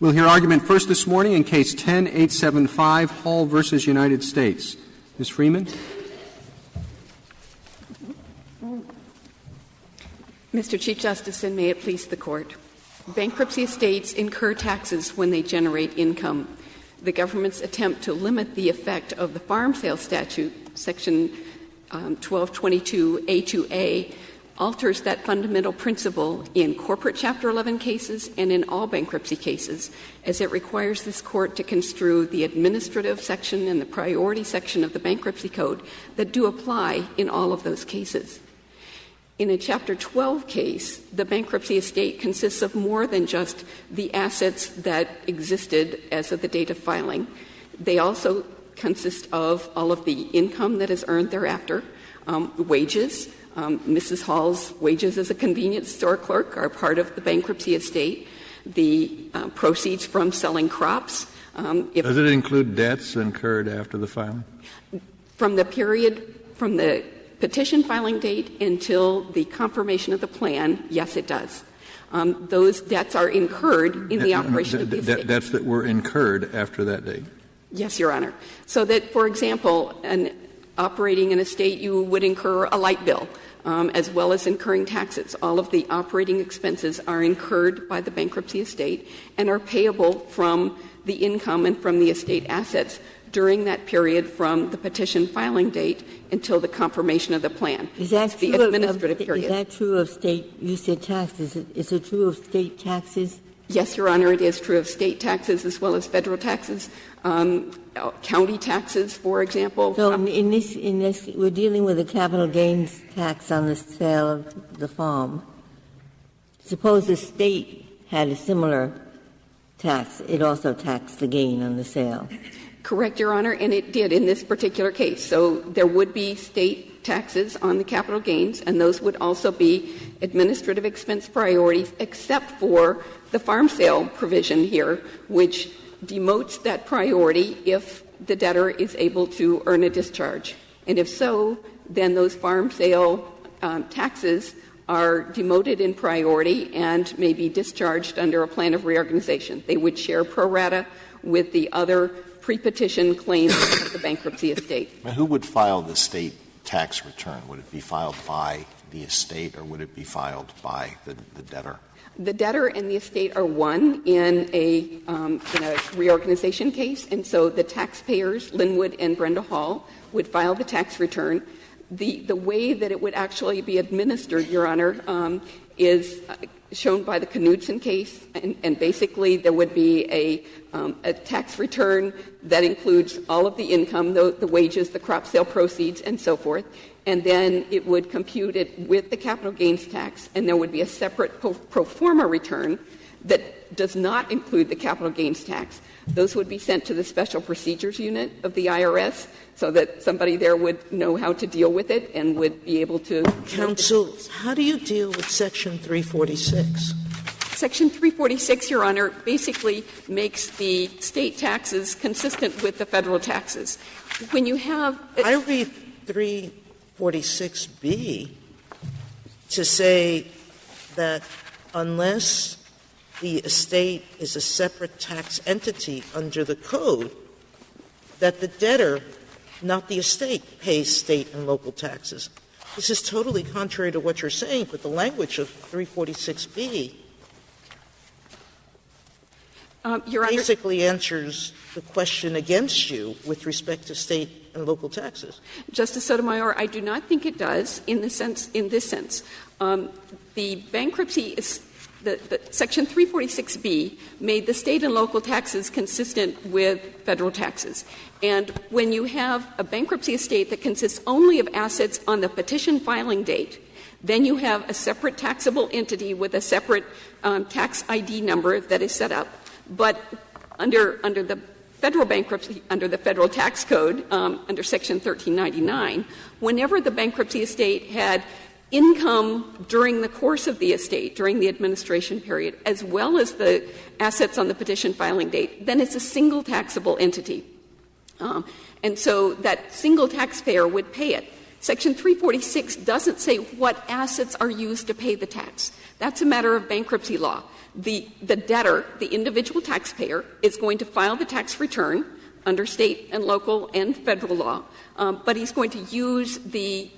We'll hear argument first this morning in Case 10-875, Hall v. United States. Ms. Freeman. Mr. Chief Justice, and may it please the Court. Bankruptcy estates incur taxes when they generate income. The government's attempt to limit the effect of the farm sale statute, Section 1222A2A, alters that fundamental principle in corporate Chapter 11 cases and in all bankruptcy cases, as it requires this Court to construe the administrative section and the priority section of the Bankruptcy Code that do apply in all of those cases. In a Chapter 12 case, the bankruptcy estate consists of more than just the assets that existed as of the date of filing. They also consist of all of the income that is earned thereafter, wages. Mrs. Hall's wages as a convenience store clerk are part of the bankruptcy estate. The proceeds from selling crops. Does it include debts incurred after the filing? From the petition filing date until the confirmation of the plan, yes, it does. Those debts are incurred in the operation of the estate. Debts that were incurred after that date? Yes, Your Honor. So that, for example, operating an estate, you would incur a light bill, as well as incurring taxes. All of the operating expenses are incurred by the bankruptcy estate and are payable from the income and from the estate assets during that period from the petition filing date until the confirmation of the plan. Is that the true administrative period. Is that true of state, you said taxes, is it true of state taxes? Yes, Your Honor, it is true of state taxes as well as federal taxes, county taxes, for example. So in this, we're dealing with a capital gains tax on the sale of the farm. Suppose the state had a similar tax. It also taxed the gain on the sale. Correct, Your Honor, and it did in this particular case. So there would be state taxes on the capital gains, and those would also be administrative expense priorities, except for the farm sale provision here, which demotes that priority if the debtor is able to earn a discharge. And if so, then those farm sale taxes are demoted in priority and may be discharged under a plan of reorganization. They would share pro rata with the other pre-petition claims of the bankruptcy estate. Now, who would file the state tax return? Would it be filed by the estate or would it be filed by the debtor? The debtor and the estate are one in a reorganization case, and so the taxpayers, Lynwood and Brenda Hall, would file the tax return. The way that it would actually be administered, Your Honor, is shown by the Knudsen case, and basically there would be a tax return that includes all of the income, the wages, the crop sale proceeds, and so forth, and then it would compute it with the capital gains tax, and there would be a separate pro forma return that does not include the capital gains tax. Those would be sent to the Special Procedures Unit of the IRS so that somebody there would know how to deal with it and would be able to. Counsel, how do you deal with Section 346? Section 346, Your Honor, basically makes the state taxes consistent with the federal taxes. When you have I read 346B to say that unless the estate is a separate tax entity under the code, that the debtor, not the estate, pays state and local taxes. This is totally contrary to what you're saying, but the language of 346B Your Honor, basically answers the question against you with respect to state and local taxes. Justice Sotomayor, I do not think it does in this sense. The bankruptcy is the Section 346B made the state and local taxes consistent with federal taxes. And when you have a bankruptcy estate that consists only of assets on the petition filing date, then you have a separate taxable entity with a separate tax ID number that is set up. But under the federal bankruptcy, under the federal tax code, under Section 1399, whenever the bankruptcy estate had income during the course of the estate, during the administration period, as well as the assets on the petition filing date, then it's a single taxable entity. And so that single taxpayer would pay it. Section 346 doesn't say what assets are used to pay the tax. That's a matter of bankruptcy law. The debtor, the individual taxpayer, is going to file the tax return under state and local and federal law, but he's going to use the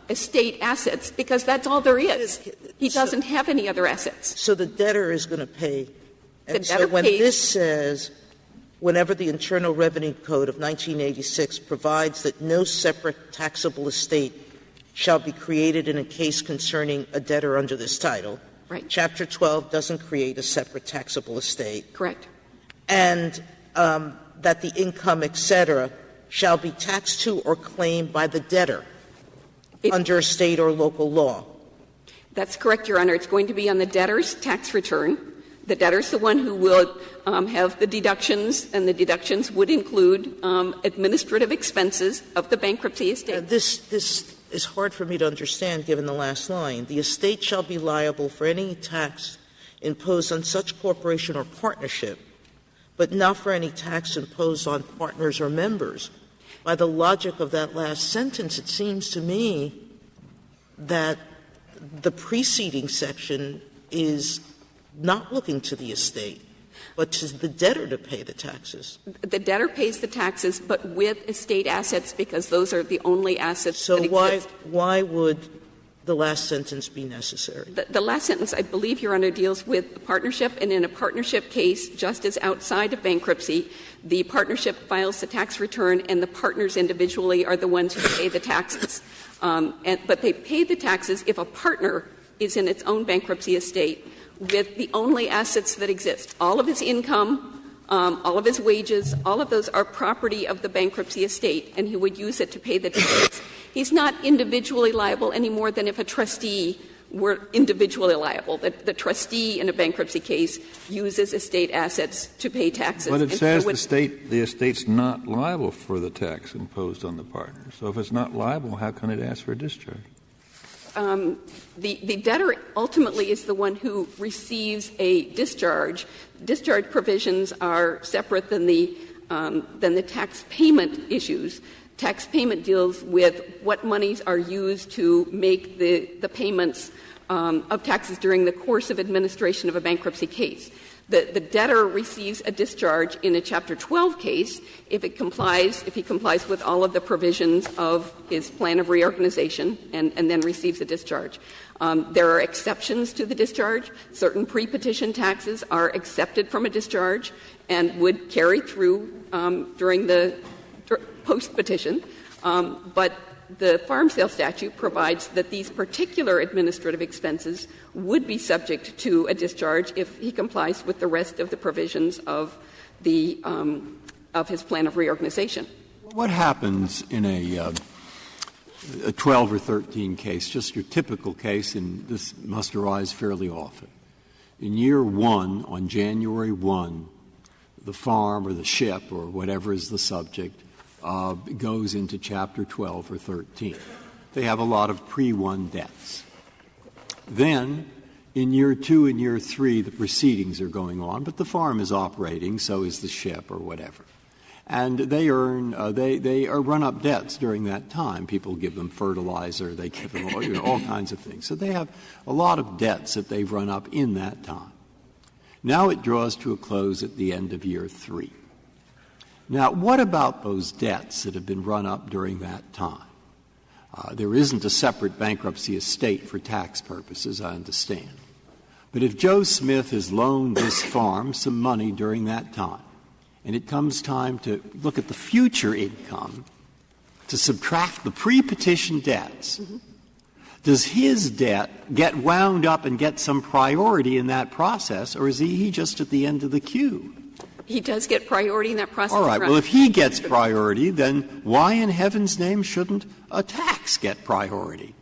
estate assets because that's all there is. He doesn't have any other assets. So the debtor is going to pay. And debtor so when pays. this says, whenever the Internal Revenue Code of 1986 provides that no separate taxable estate shall be created in a case concerning a debtor under this title, Right. Chapter 12 doesn't create a separate taxable estate. Correct. And that the income, et cetera, shall be taxed to or claimed by the debtor under state or local law. That's correct, Your Honor. It's going to be on the debtor's tax return. The debtor's the one who will have the deductions, and the deductions would include administrative expenses of the bankruptcy estate. This is hard for me to understand, given the last line. The estate shall be liable for any tax imposed on such corporation or partnership, but not for any tax imposed on partners or members. By the logic of that last sentence, it seems to me that the preceding section is not looking to the estate, but to the debtor to pay the taxes. The debtor pays the taxes, but with estate assets, because those are the only assets that So exist. why would the last sentence be necessary? The last sentence, I believe, Your Honor, deals with a partnership, and in a partnership case, just as outside of bankruptcy, the partnership files the tax return, and the partners individually are the ones who pay the taxes. But they pay the taxes if a partner is in its own bankruptcy estate with the only assets that exist. All of his income, all of his wages, all of those are property of the bankruptcy estate, and he would use it to pay the taxes. He's not individually liable any more than if a trustee were individually liable. The trustee in a bankruptcy case uses estate assets to pay taxes. But it And says so the estate's not liable for the tax imposed on the partner. So if it's not liable, how can it ask for a discharge? The debtor ultimately is the one who receives a discharge. Discharge provisions are separate than the tax payment issues. Tax payment deals with what monies are used to make the payments of taxes during the course of administration of a bankruptcy case. The debtor receives a discharge in a Chapter 12 case if he complies with all of the provisions of his plan of reorganization and then receives a discharge. There are exceptions to the discharge. Certain pre-petition taxes are accepted from a discharge and would carry through during the post-petition. But the farm sale statute provides that these particular administrative expenses would be subject to a discharge if he complies with the rest of the provisions of his plan of reorganization. What happens in a 12 or 13 case, just your typical case, and this must arise fairly often? In year one, on January 1, the farm or the ship or whatever is the subject goes into Chapter 12 or 13. They have a lot of pre-1 debts. Then, in year 2 and year 3, the proceedings are going on, but the farm is operating, so is the ship or whatever. And they run up debts during that time. People give them fertilizer, they give them all kinds of things. So they have a lot of debts that they've run up in that time. Now it draws to a close at the end of year 3. Now, what about those debts that have been run up during that time? There isn't a separate bankruptcy estate for tax purposes, I understand. But if Joe Smith has loaned this farm some money during that time, and it comes time to look at the future income to subtract the pre-petition debts, does his debt get wound up and get some priority in that process, or is he just at the end of the queue? He does get priority in that process. All right. Well, if he gets priority, then why in heaven's name shouldn't a tax get priority?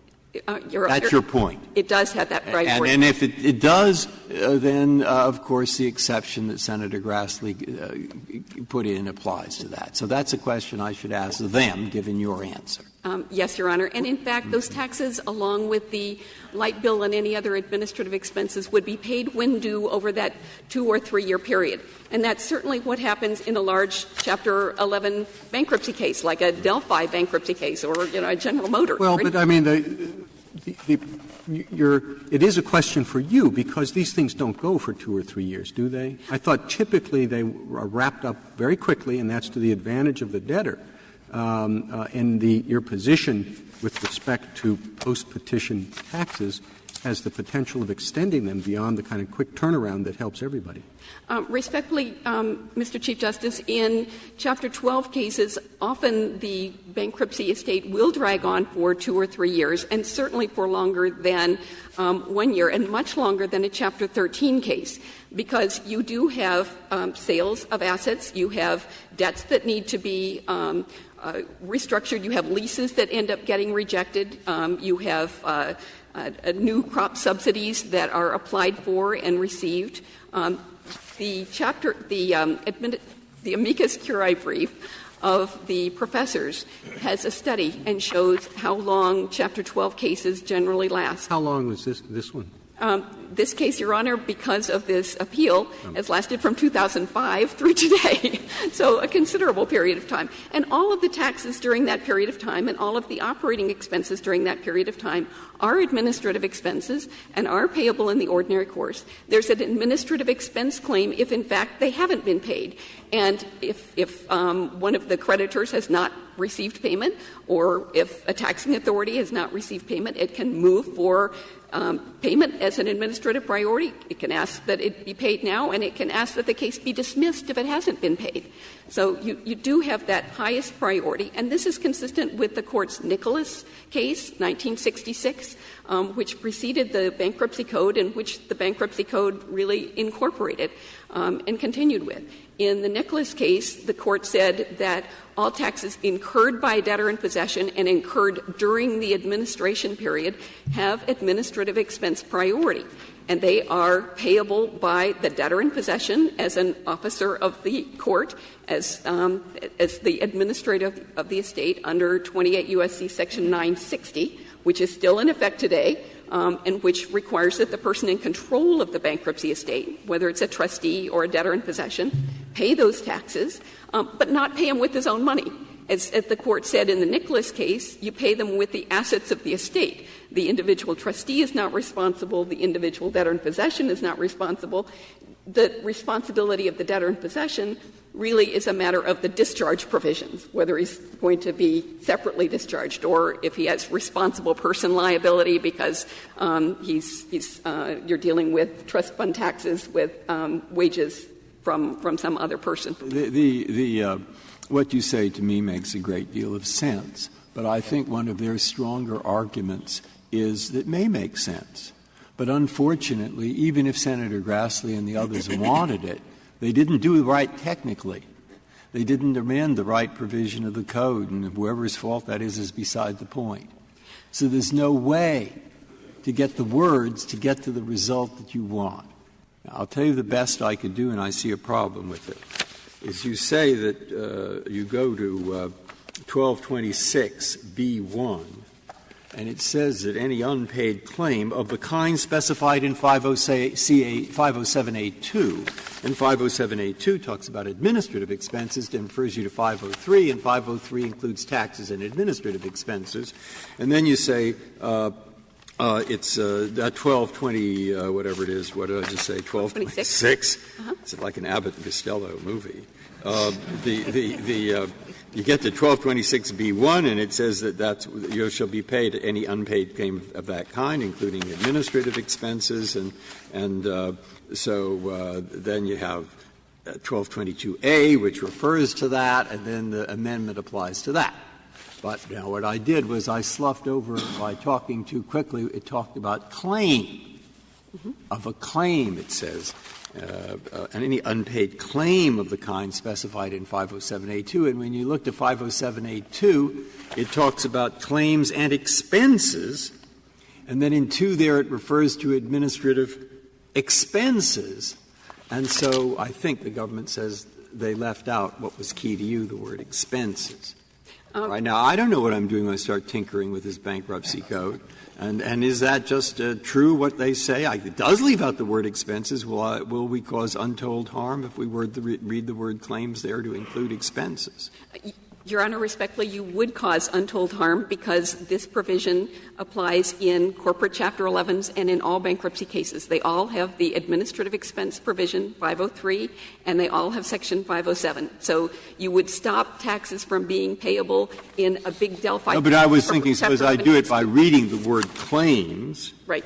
That's your point. It does have that priority. And if it does, then, of course, the exception that Senator Grassley put in applies to that. So that's a question I should ask them, given your answer. Yes, Your Honor. And in fact, those taxes, along with the light bill and any other administrative expenses, would be paid when due over that 2 or 3 year period. And that's certainly what happens in a large Chapter 11 bankruptcy case, like a Delphi bankruptcy case or, a General Motors. Well, but I mean, it is a question for you, because these things don't go for 2 or 3 years, do they? I thought typically they are wrapped up very quickly, and that's to the advantage of the debtor. And your position with respect to post-petition taxes has the potential of extending them beyond the kind of quick turnaround that helps everybody. Respectfully, Mr. Chief Justice, in Chapter 12 cases, often the bankruptcy estate will drag on for 2 or 3 years, and certainly for longer than 1 year, and much longer than a Chapter 13 case, because you do have sales of assets, you have debts that need to be restructured, you have leases that end up getting rejected, you have new crop subsidies that are applied for and received. The amicus curiae brief of the professors has a study and shows how long Chapter 12 cases generally last. How long was this one? This case, Your Honor, because of this appeal, has lasted from 2005 through today, so a considerable period of time. And all of the taxes during that period of time and all of the operating expenses during that period of time are administrative expenses and are payable in the ordinary course. There's an administrative expense claim if, in fact, they haven't been paid. And if one of the creditors has not received payment, or if a taxing authority has not received payment, it can move for payment as an administrative priority. It can ask that it be paid now, and it can ask that the case be dismissed if it hasn't been paid. So you do have that highest priority, and this is consistent with the Court's Nicholas case, 1966, which preceded the Bankruptcy Code, and which the Bankruptcy Code really incorporated and continued with. In the Nicholas case, the Court said that all taxes incurred by a debtor in possession and incurred during the administration period have administrative expense priority, and they are payable by the debtor in possession as an officer of the court, as the administrator of the estate under 28 U.S.C. Section 960, which is still in effect today, and which requires that the person in control of the bankruptcy estate, whether it's a trustee or a debtor in possession, pay those taxes, but not pay them with his own money. As the Court said in the Nicholas case, you pay them with the assets of the estate. The individual trustee is not responsible. The individual debtor in possession is not responsible. The responsibility of the debtor in possession really is a matter of the discharge provisions, whether he's going to be separately discharged or if he has responsible person liability because you're dealing with trust fund taxes with wages from some other person. What you say to me makes a great deal of sense, but I think one of their stronger arguments is that it may make sense. But unfortunately, even if Senator Grassley and the others wanted it, they didn't do it right technically. They didn't amend the right provision of the code, and whoever's fault that is beside the point. So there's no way to get the words to get to the result that you want. Now, I'll tell you the best I could do, and I see a problem with it, is you say that you go to 1226b1, and it says that any unpaid claim of the kind specified in 507A2, and 507A2 talks about administrative expenses, it refers you to 503, and 503 includes taxes and administrative expenses. And then you say it's that 1220, whatever it is, what did I just say, 1226? It's like an Abbott and Costello movie. You get to 1226b1, and it says that you shall be paid any unpaid claim of that kind, including administrative expenses, and so then you have 1222a, which refers to that, and then the amendment applies to that. But now what I did was I sloughed over by talking too quickly. It talked about claim. Of a claim, it says. And any unpaid claim of the kind specified in 507A2. And when you look to 507A2, it talks about claims and expenses, and then in 2 there it refers to administrative expenses. And so I think the government says they left out what was key to you, the word expenses. Right now, I don't know what I'm doing when I start tinkering with this bankruptcy code. And is that just true, what they say? It does leave out the word expenses. Will we cause untold harm if we read the word claims there to include expenses? Your Honor, respectfully, you would cause untold harm because this provision applies in corporate Chapter 11s and in all bankruptcy cases. They all have the administrative expense provision, 503, and they all have Section 507. So you would stop taxes from being payable in a big Delphi. No, but I was thinking, suppose I do it by reading the word claims. Right.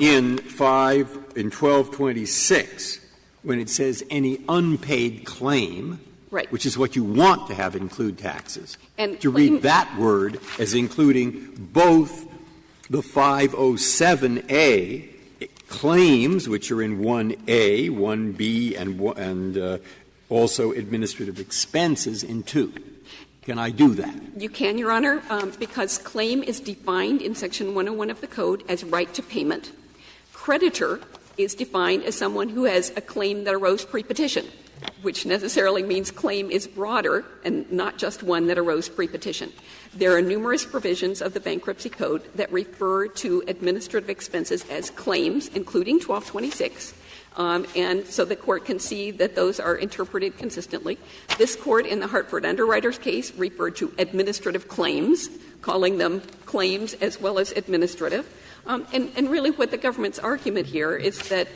In 1226, when it says any unpaid claim, right, which is what you want to have include taxes, and to read that word as including both the 507A claims, which are in 1A, 1B, and also administrative expenses in 2. Can I do that? You can, Your Honor, because claim is defined in Section 101 of the Code as right to payment. Creditor is defined as someone who has a claim that arose pre-petition, which necessarily means claim is broader and not just one that arose pre-petition. There are numerous provisions of the Bankruptcy Code that refer to administrative expenses as claims, including 1226. And so the Court can see that those are interpreted consistently. This Court, in the Hartford Underwriters case, referred to administrative claims, calling them claims as well as administrative. And really what the government's argument here is that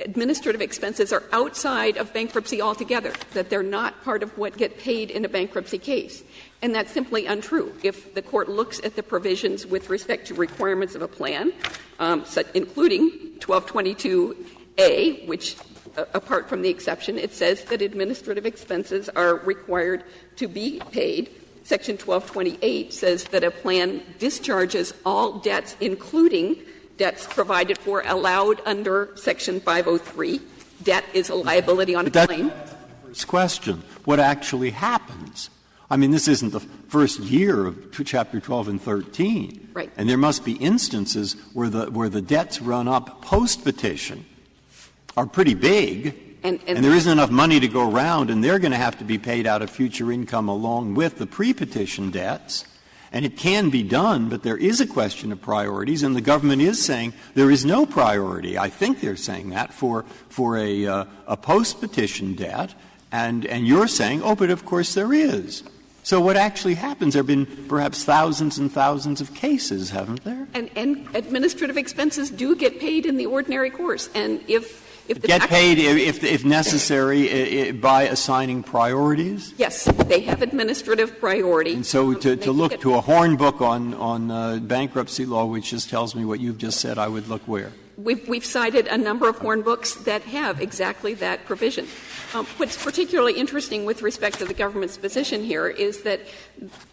administrative expenses are outside of bankruptcy altogether, that they're not part of what get paid in a bankruptcy case. And that's simply untrue. If the Court looks at the provisions with respect to requirements of a plan, including 1222A, which, apart from the exception, it says that administrative expenses are required to be paid. Section 1228 says that a plan discharges all debts, including debts provided for allowed under Section 503. Debt is a liability on a claim. That's the first question. What actually happens? I mean, this isn't the first year of Chapter 12 and 13. Right. And there must be instances where the debts run up post-petition are pretty big, and there isn't enough money to go around, and they're going to have to be paid out of future income along with the pre-petition debts. And it can be done, but there is a question of priorities, and the government is saying there is no priority. I think they're saying that for a post-petition debt, and you're saying, oh, but of course there is. So what actually happens? There have been perhaps thousands and thousands of cases, haven't there? And administrative expenses do get paid in the ordinary course. And if the get paid if necessary by assigning priorities? Yes, they have administrative priority. And so to look to a horn book on bankruptcy law, which just tells me what you've just said, I would look where? We've cited a number of horn books that have exactly that provision. What's particularly interesting with respect to the government's position here is that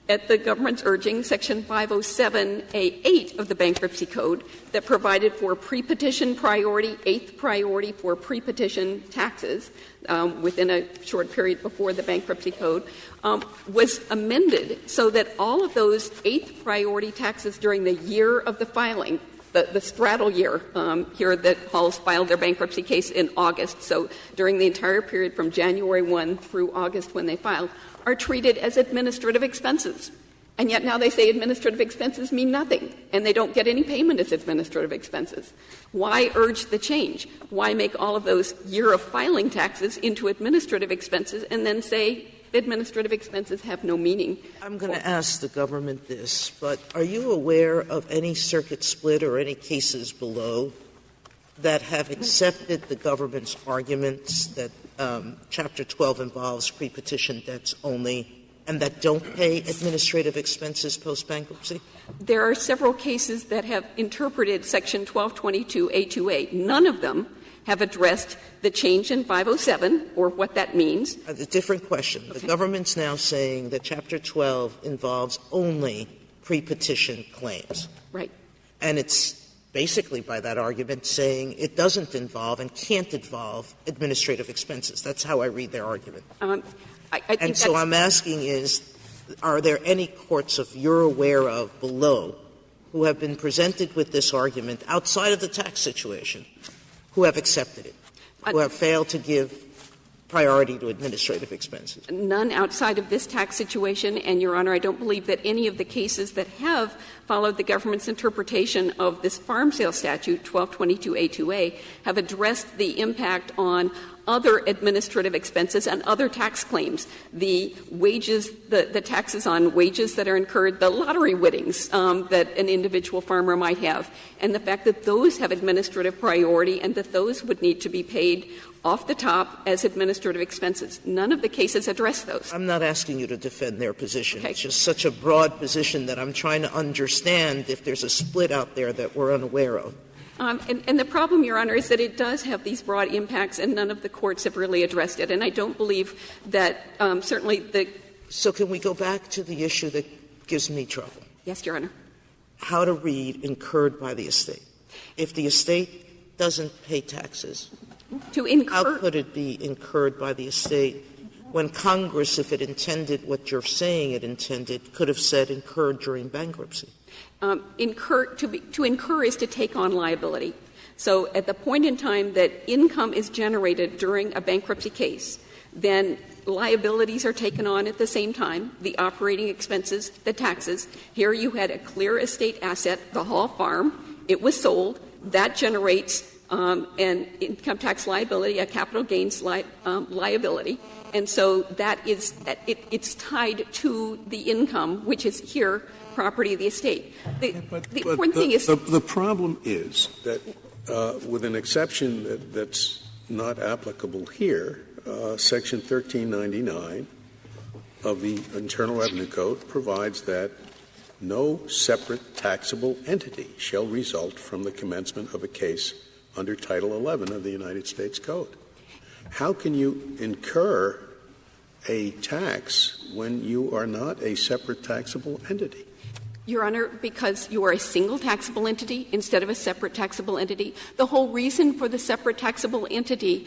at the government's urging, Section 507A8 of the Bankruptcy Code that provided for pre-petition priority, eighth priority for pre-petition taxes within a short period before the Bankruptcy Code, was amended so that all of those eighth priority taxes during the year of the filing, the straddle year here that Halls filed their bankruptcy case in August, so during the entire period from January 1 through August when they filed, are treated as administrative expenses. And yet now they say administrative expenses mean nothing, and they don't get any payment as administrative expenses. Why urge the change? Why make all of those year of filing taxes into administrative expenses and then say administrative expenses have no meaning? I'm going to ask the government this, but are you aware of any circuit split or any cases below that have accepted the government's arguments that Chapter 12 involves pre-petition debts only and that don't pay administrative expenses post-bankruptcy? There are several cases that have interpreted Section 1222A2A. None of them have addressed the change in 507 or what that means. A different question. Okay. The government's now saying that Chapter 12 involves only pre-petition claims. Right. And it's basically, by that argument, saying it doesn't involve and can't involve administrative expenses. That's how I read their argument. I think and so I'm asking is, are there any courts you're aware of below who have been presented with this argument outside of the tax situation who have accepted it, who have failed to give priority to administrative expenses? None outside of this tax situation, and, Your Honor, I don't believe that any of the cases that have followed the government's interpretation of this farm sale statute, 1222A2A, have addressed the impact on other administrative expenses and other tax claims, the wages, the taxes on wages that are incurred, the lottery winnings that an individual farmer might have, and the fact that those have administrative priority and that those would need to be paid off the top as administrative expenses. None of the cases address those. I'm not asking you to defend their position. Okay. It's just such a broad position that I'm trying to understand if there's a split out there that we're unaware of. And the problem, Your Honor, is that it does have these broad impacts, and none of the courts have really addressed it. And I don't believe that certainly the — So can we go back to the issue that gives me trouble? Yes, Your Honor. How to read incurred by the estate. If the estate doesn't pay taxes, To incur — how could it be incurred by the estate when Congress, if it intended what you're saying it intended, could have said incurred during bankruptcy? To incur is to take on liability. So at the point in time that income is generated during a bankruptcy case, then liabilities are taken on at the same time, the operating expenses, the taxes. Here you had a clear estate asset, the Hall Farm. It was sold. That generates an income tax liability, a capital gains liability. And so that is — it's tied to the income, which is here property of the estate. The important thing is — The problem is that with an exception that's not applicable here, Section 1399 of the Internal Revenue Code provides that no separate taxable entity shall result from the commencement of a case under Title 11 of the United States Code. How can you incur a tax when you are not a separate taxable entity? Your Honor, because you are a single taxable entity instead of a separate taxable entity. The whole reason for the separate taxable entity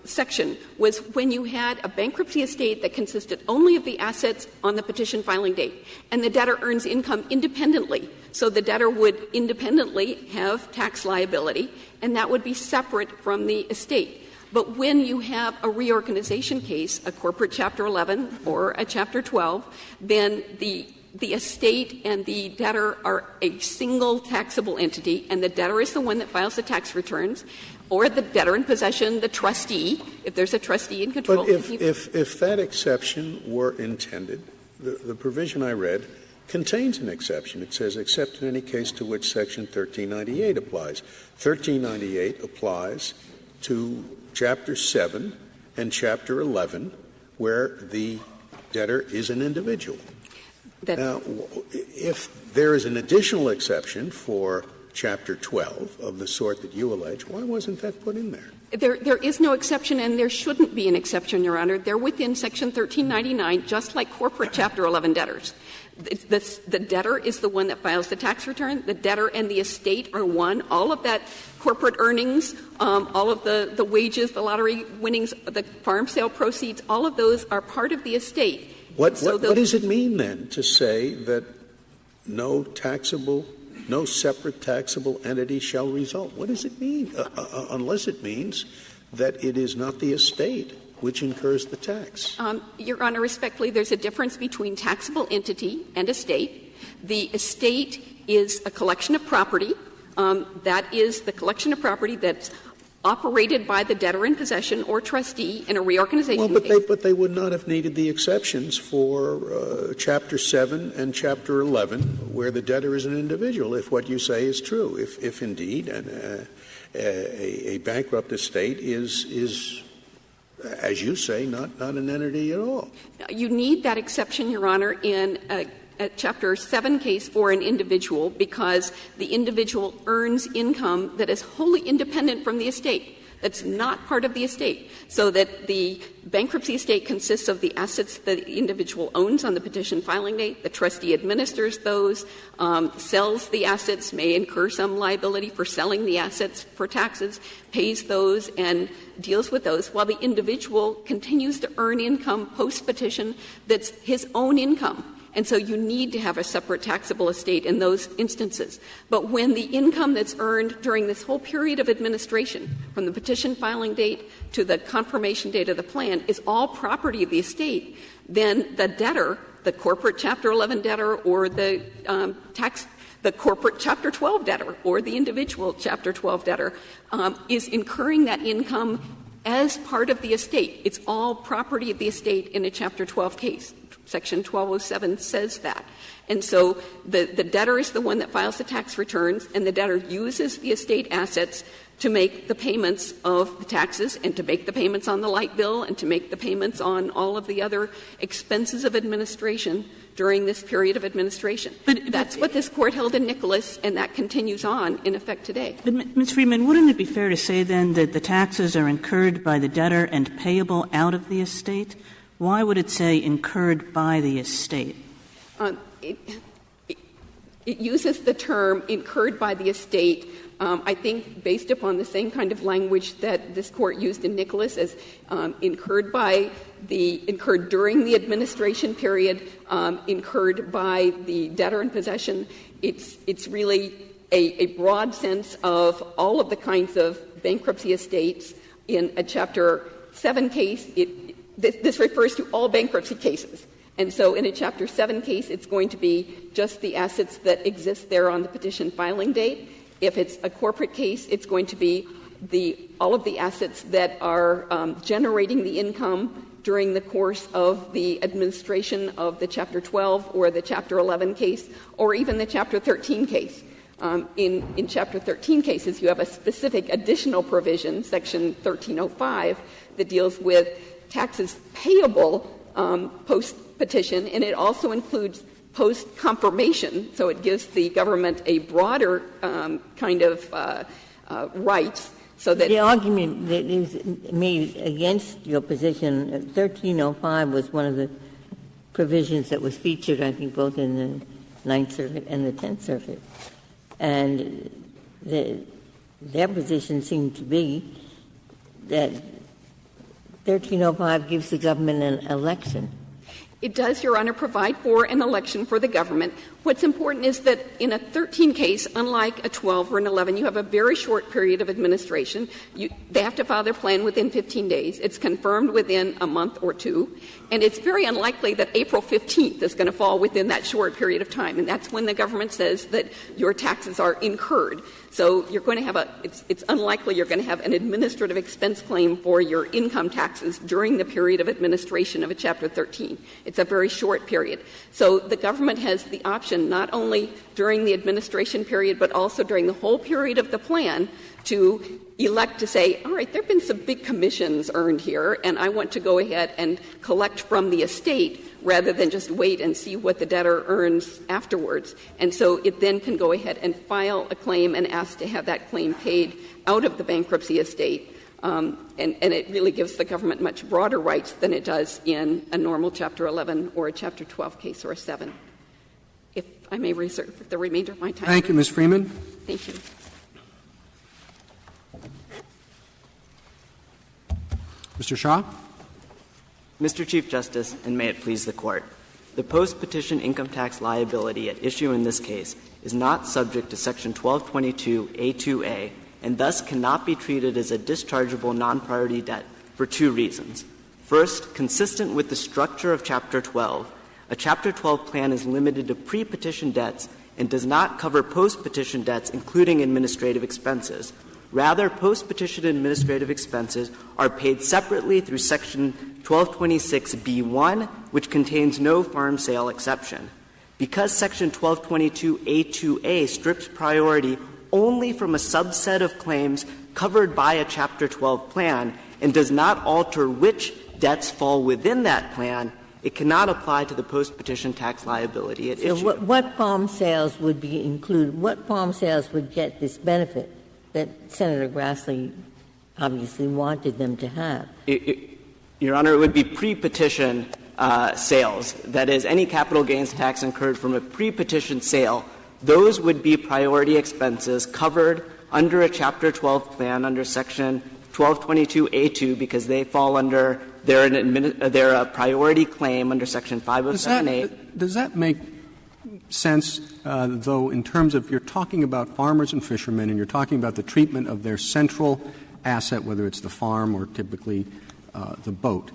section was when you had a bankruptcy estate that consisted only of the assets on the petition filing date, and the debtor earns income independently. So the debtor would independently have tax liability, and that would be separate from the estate. But when you have a reorganization case, a corporate Chapter 11 or a Chapter 12, then the estate and the debtor are a single taxable entity, and the debtor is the one that files the tax returns, or the debtor in possession, the trustee, if there's a trustee in control. But if that exception were intended, the provision I read contains an exception. It says, except in any case to which Section 1398 applies. 1398 applies to Chapter 7 and Chapter 11, where the debtor is an individual. Now, if there is an additional exception for Chapter 12 of the sort that you allege, why wasn't that put in there? There is no exception, and there shouldn't be an exception, Your Honor. They're within Section 1399, just like corporate Chapter 11 debtors. The debtor is the one that files the tax return. The debtor and the estate are one. All of that corporate earnings, all of the wages, the lottery winnings, the farm sale proceeds, all of those are part of the estate. What does it mean, then, to say that no separate taxable entity shall result? What does it mean? Unless it means that it is not the estate which incurs the tax. Your Honor, respectfully, there's a difference between taxable entity and estate. The estate is a collection of property. That is the collection of property that's operated by the debtor in possession or trustee in a reorganization case. But they would not have needed the exceptions for Chapter 7 and Chapter 11, where the debtor is an individual, if what you say is true. If indeed a bankrupt estate is, as you say, not an entity at all. You need that exception, Your Honor, in a Chapter 7 case for an individual, because the individual earns income that is wholly independent from the estate, that's not part of the estate, so that the bankruptcy estate consists of the assets that the individual owns on the petition filing date. The trustee administers those, sells the assets, may incur some liability for selling the assets for taxes, pays those, and deals with those, while the individual continues to earn income post-petition that's his own income. And so you need to have a separate taxable estate in those instances. But when the income that's earned during this whole period of administration, from the petition filing date to the confirmation date of the plan, is all property of the estate, then the debtor, the corporate Chapter 11 debtor or the corporate Chapter 12 debtor or the individual Chapter 12 debtor is incurring that income as part of the estate. It's all property of the estate in a Chapter 12 case. Section 1207 says that. And so the debtor is the one that files the tax returns, and the debtor uses the estate assets to make the payments of the taxes and to make the payments on the light bill and to make the payments on all of the other expenses of administration during this period of administration. That's what this Court held in Nicholas, and that continues on in effect today. But, Ms. Friedman, wouldn't it be fair to say then that the taxes are incurred by the debtor and payable out of the estate? Why would it say incurred by the estate? It uses the term incurred by the estate, I think, based upon the same kind of language that this Court used in Nicholas as incurred during the administration period, incurred by the debtor in possession. It's really a broad sense of all of the kinds of bankruptcy estates. In a Chapter 7 case, this refers to all bankruptcy cases. And so in a Chapter 7 case, it's going to be just the assets that exist there on the petition filing date. If it's a corporate case, it's going to be all of the assets that are generating the income during the course of the administration of the Chapter 12 or the Chapter 11 case, or even the Chapter 13 case. In Chapter 13 cases, you have a specific additional provision, Section 1305, that deals with taxes payable post-petition, and it also includes post-confirmation, so it gives the government a broader kind of rights. So that the argument that is made against your position, 1305 was one of the provisions that was featured, I think, both in the Ninth Circuit and the Tenth Circuit. And their position seemed to be that 1305 gives the government an election. It does, Your Honor, provide for an election for the government. What's important is that in a 13 case, unlike a 12 or an 11, you have a very short period of administration. They have to file their plan within 15 days. It's confirmed within a month or two. And it's very unlikely that April 15th is going to fall within that short period of time. And that's when the government says that your taxes are incurred. So you're going to have it's unlikely you're going to have an administrative expense claim for your income taxes during the period of administration of a Chapter 13. It's a very short period. So the government has the option not only during the administration period, but also during the whole period of the plan to elect to say, all right, there have been some big commissions earned here, and I want to go ahead and collect from the estate rather than just wait and see what the debtor earns afterwards. And so it then can go ahead and file a claim and ask to have that claim paid out of the bankruptcy estate. And it really gives the government much broader rights than it does in a normal Chapter 11 or a Chapter 12 case or a 7. If I may reserve the remainder of my time. Thank you, Ms. Freeman. Thank you. Mr. Shaw? Mr. Chief Justice, and may it please the Court, the post-petition income tax liability at issue in this case is not subject to Section 1222A2A and thus cannot be treated as a dischargeable non-priority debt for two reasons. First, consistent with the structure of Chapter 12, a Chapter 12 plan is limited to pre-petition debts and does not cover post-petition debts, including administrative expenses. Rather, post-petition administrative expenses are paid separately through Section 1226B1, which contains no farm sale exception. Because Section 1222A2A strips priority only from a subset of claims covered by a Chapter 12 plan and does not alter which debts fall within that plan, it cannot apply to the post-petition tax liability at issue. So what farm sales would be included? What farm sales would get this benefit that Senator Grassley obviously wanted them to have? Your Honor, it would be pre-petition sales. That is, any capital gains tax incurred from a pre-petition sale, those would be priority expenses covered under a Chapter 12 plan under Section 1222A2 because they fall under they're a priority claim under Section 5078. Does that make sense, though, in terms of you're talking about farmers and fishermen and you're talking about the treatment of their central asset, whether it's the farm or typically the boat,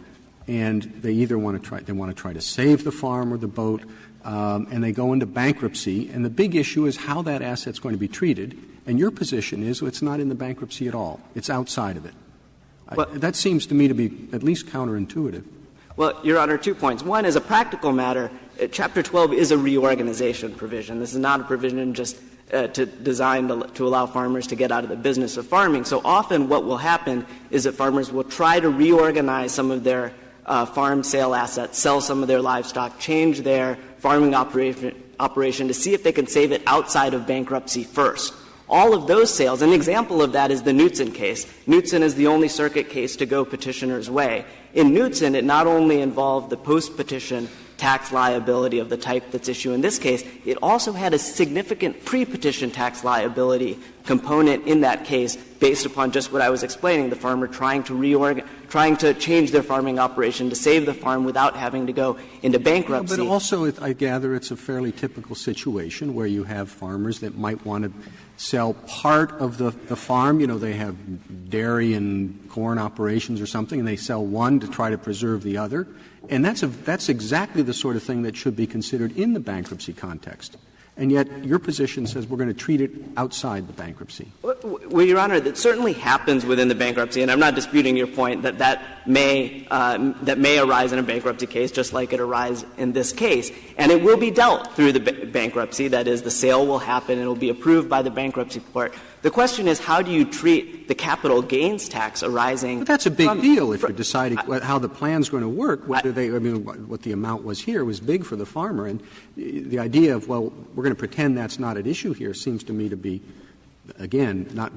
and they either want to try to save the farm or the boat, and they go into bankruptcy, and the big issue is how that asset's going to be treated, and your position is it's not in the bankruptcy at all. It's outside of it. That seems to me to be at least counterintuitive. Well, Your Honor, 2 points. One, as a practical matter, Chapter 12 is a reorganization provision. This is not a provision just designed to allow farmers to get out of the business of farming. So often what will happen is that farmers will try to reorganize some of their farm sale assets, sell some of their livestock, change their farming operation to see if they can save it outside of bankruptcy first. All of those sales, an example of that is the Knutson case. Knutson is the only circuit case to go petitioner's way. In Knutson, it not only involved the post-petition tax liability of the type that's issued in this case, it also had a significant pre-petition tax liability component in that case based upon just what I was explaining, the farmer trying to change their farming operation to save the farm without having to go into bankruptcy. But also, I gather it's a fairly typical situation where you have farmers that might want to sell part of the farm. You know, they have dairy and corn operations or something, and they sell one to try to preserve the other. And that's exactly the sort of thing that should be considered in the bankruptcy context. And yet your position says we're going to treat it outside the bankruptcy. Well, Your Honor, that certainly happens within the bankruptcy, and I'm not disputing your point that may arise in a bankruptcy case just like it arises in this case. And it will be dealt through the bankruptcy. That is, the sale will happen and it will be approved by the bankruptcy court. The question is, how do you treat the capital gains tax arising? But that's a big deal if you're deciding how the plan's going to work. What the amount was here was big for the farmer. And the idea of, well, we're going to pretend that's not at issue here seems to me to be, again, not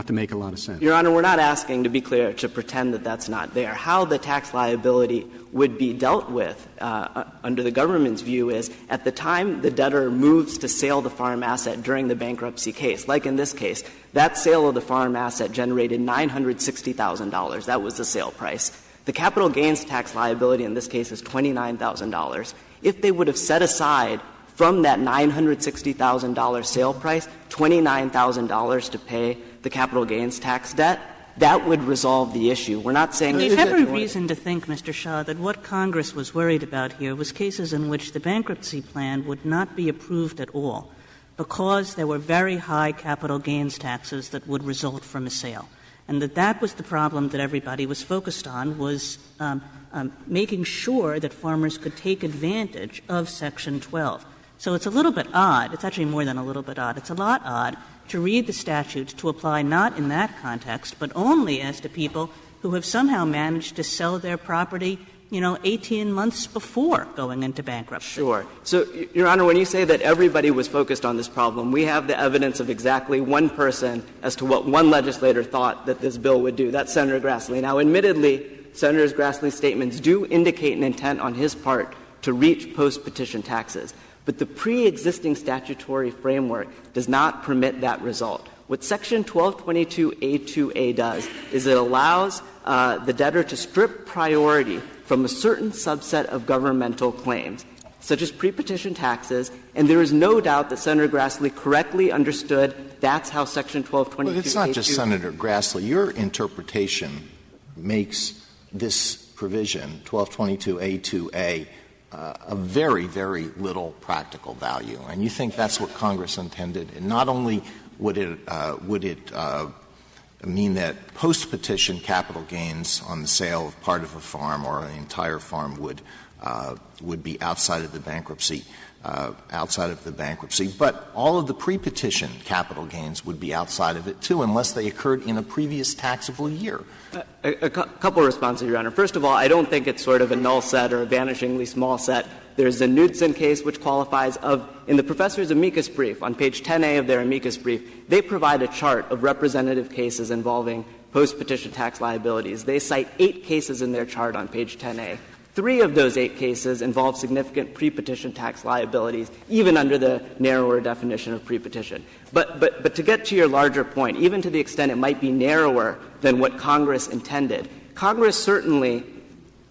to make a lot of sense. Your Honor, we're not asking, to be clear, to pretend that that's not there. How the tax liability would be dealt with under the government's view is at the time the debtor moves to sell the farm asset during the bankruptcy case, like in this case, that sale of the farm asset generated $960,000. That was the sale price. The capital gains tax liability in this case is $29,000. If they would have set aside from that $960,000 sale price $29,000 to pay the capital gains tax debt, that would resolve the issue. We're not saying there's every reason to think, Mr. Shah, that what Congress was worried about here was cases in which the bankruptcy plan would not be approved at all because there were very high capital gains taxes that would result from a sale. And that was the problem that everybody was focused on, was making sure that farmers could take advantage of Section 12. So it's a little bit odd. It's actually more than a little bit odd. It's a lot odd to read the statute to apply not in that context, but only as to people who have somehow managed to sell their property, 18 months before going into bankruptcy. Sure. So, Your Honor, when you say that everybody was focused on this problem, we have the evidence of exactly one person as to what one legislator thought that this bill would do. That's Senator Grassley. Now, admittedly, Senator Grassley's statements do indicate an intent on his part to reach post-petition taxes. But the pre-existing statutory framework does not permit that result. What Section 1222A2A does is it allows the debtor to strip priority from a certain subset of governmental claims, such as pre-petition taxes, and there is no doubt that Senator Grassley correctly understood that's how Section 1222A2A. Well, it's not just Senator Grassley. Your interpretation makes this provision, 1222A2A, a very, very little practical value. And you think that's what Congress intended. And not only would it mean that post-petition capital gains on the sale of part of a farm or an entire farm would be outside of the bankruptcy, but all of the pre-petition capital gains would be outside of it too, unless they occurred in a previous taxable year. A couple of responses, Your Honor. First of all, I don't think it's sort of a null set or a vanishingly small set. There's the Knutson case, which qualifies in the professor's amicus brief, on page 10A of their amicus brief, they provide a chart of representative cases involving post-petition tax liabilities. They cite 8 cases in their chart on page 10A. 3 of those 8 cases involve significant pre-petition tax liabilities, even under the narrower definition of pre-petition. But to get to your larger point, even to the extent it might be narrower than what Congress intended, Congress certainly